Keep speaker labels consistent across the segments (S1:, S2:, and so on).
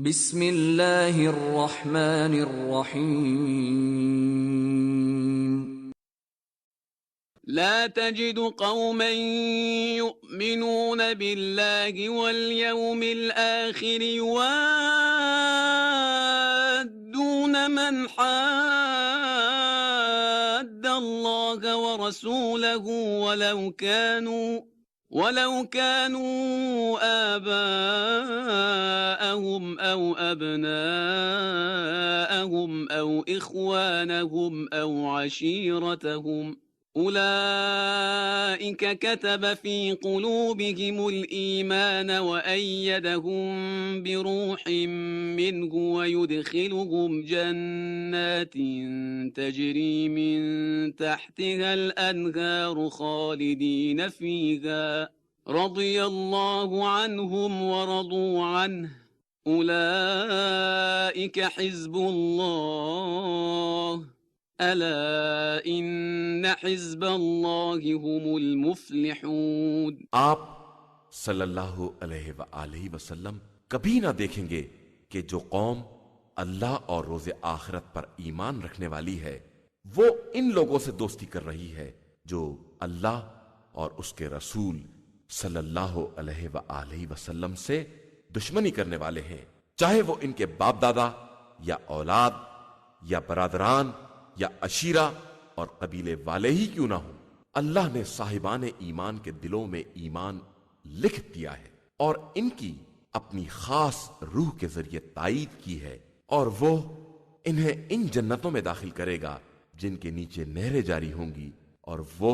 S1: بسم اللہ الرحمن الرحیم
S2: لا تجد قوما يؤمنون بالله واليوم الآخر يوادون من حاد الله ورسوله ولو كانوا آباءهم أو أبناءهم أو إخوانهم أو عشيرتهم أولئك كتب في قلوبهم الإيمان وأيدهم بروح منه ويدخلهم جنات تجري من تحتها الأنهار خالدين فيها رضي الله عنهم ورضوا عنه أولئك حزب الله الا ان حزب اللہ هم المفلحون۔
S3: آپ صلی اللہ علیہ وآلہ وسلم کبھی نہ دیکھیں گے کہ جو قوم اللہ اور روز آخرت پر ایمان رکھنے والی ہے وہ ان لوگوں سے دوستی کر رہی ہے جو اللہ اور اس کے رسول صلی اللہ علیہ وآلہ وسلم سے دشمنی کرنے والے ہیں، چاہے وہ ان کے باپ دادا یا اولاد یا برادران یا عشیرہ اور قبیلے والے ہی کیوں نہ ہوں۔ اللہ نے صاحبان ایمان کے دلوں میں ایمان لکھ دیا ہے اور ان کی اپنی خاص روح کے ذریعے تائید کی ہے، اور وہ انہیں ان جنتوں میں داخل کرے گا جن کے نیچے نہریں جاری ہوں گی، اور وہ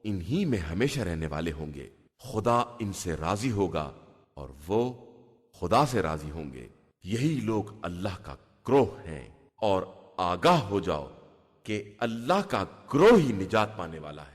S3: انہی میں ہمیشہ رہنے والے ہوں گے۔ خدا ان سے راضی ہوگا اور وہ خدا سے راضی ہوں گے۔ یہی لوگ اللہ کا گروہ ہیں، اور آگاہ ہو جاؤ کہ اللہ کا گروہ ہی نجات پانے والا ہے۔